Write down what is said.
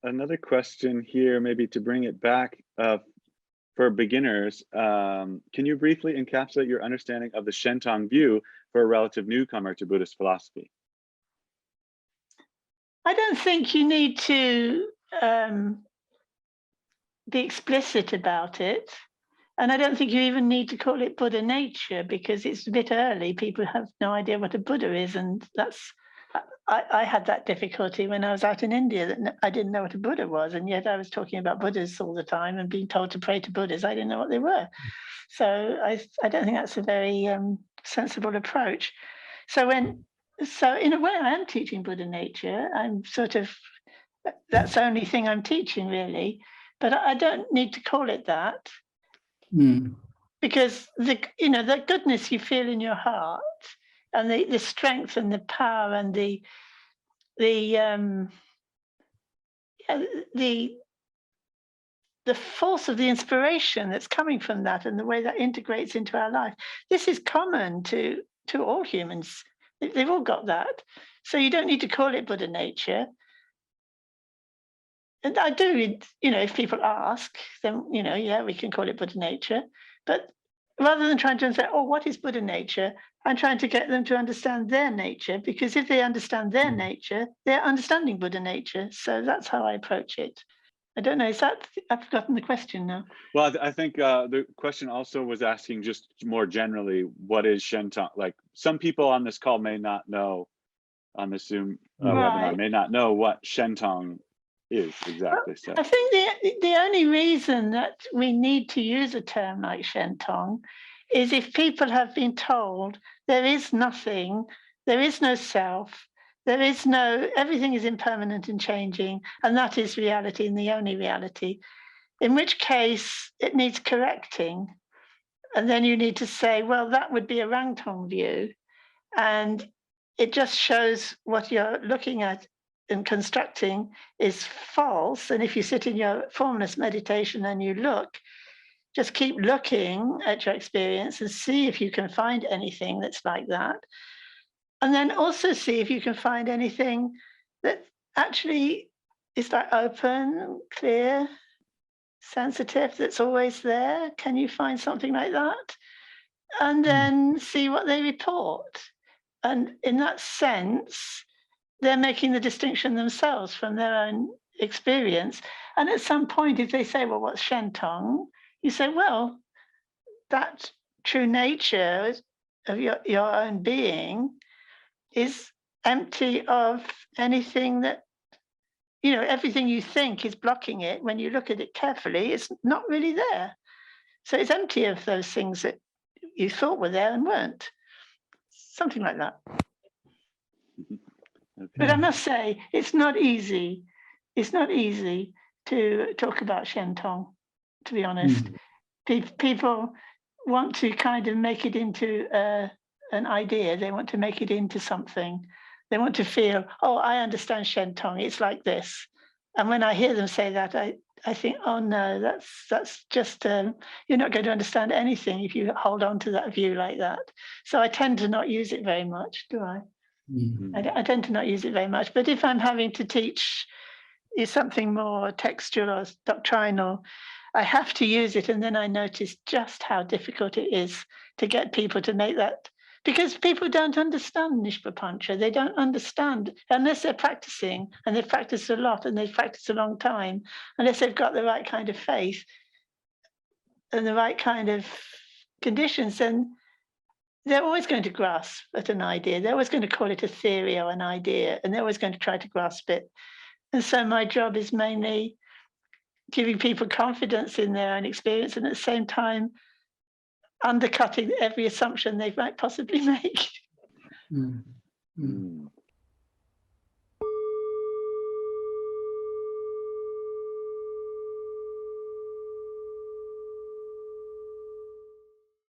another question here, maybe to bring it back for beginners. Can you briefly encapsulate your understanding of the Shentong view for a relative newcomer to Buddhist philosophy? I don't think you need to be explicit about it. And I don't think you even need to call it Buddha nature, because it's a bit early. People have no idea what a Buddha is. And I had that difficulty when I was out in India, that I didn't know what a Buddha was. And yet I was talking about Buddhas all the time and being told to pray to Buddhas. I didn't know what they were. So I don't think that's a very sensible approach. So in a way, I am teaching Buddha nature. I'm that's the only thing I'm teaching, really. But I don't need to call it that, because the goodness you feel in your heart, and the strength and the power and the force of the inspiration that's coming from that, and the way that integrates into our life. This is common to all humans. They've all got that. So you don't need to call it Buddha nature. And I do, if people ask, then, yeah, we can call it Buddha nature. But rather than trying to say, oh, what is Buddha nature? I'm trying to get them to understand their nature, because if they understand their nature, they're understanding Buddha nature. So that's how I approach it. I don't know, I've forgotten the question now. Well, I think the question also was asking just more generally, what is Shentong? Like, some people on this call may not know, on the Zoom webinar, may not know what Shentong is exactly. So I think the only reason that we need to use a term like Shentong is if people have been told there is nothing, there is no self, everything is impermanent and changing, and that is reality and the only reality, in which case it needs correcting. And then you need to say, well, that would be a Rangtong view. And it just shows what you're looking at and constructing is false. And if you sit in your formless meditation and you look, just keep looking at your experience and see if you can find anything that's like that. And then also see if you can find anything that actually is like open, clear, sensitive, that's always there. Can you find something like that? And then see what they report. And in that sense, they're making the distinction themselves from their own experience. And at some point, if they say, well, what's Shentong? You say, well, that true nature of your own being is empty of anything that, everything you think is blocking it. When you look at it carefully, it's not really there. So it's empty of those things that you thought were there and weren't. Something like that. Okay. But I must say, it's not easy. It's not easy to talk about Shentong, to be honest. People want to kind of make it into an idea. They want to make it into something. They want to feel, oh, I understand Shentong. It's like this. And when I hear them say that, I think, oh no, that's just you're not going to understand anything if you hold on to that view like that. So I tend to not use it very much, do I? I tend to not use it very much. But if I'm having to teach something more textual or doctrinal, I have to use it. And then I notice just how difficult it is to get people to make that, because people don't understand Nishpapancha. They don't understand unless they're practicing, and they've practiced a lot and they've practiced a long time, unless they've got the right kind of faith and the right kind of conditions, then they're always going to grasp at an idea. They're always going to call it a theory or an idea, and they're always going to try to grasp it. And so my job is mainly giving people confidence in their own experience, and at the same time, undercutting every assumption they might possibly make.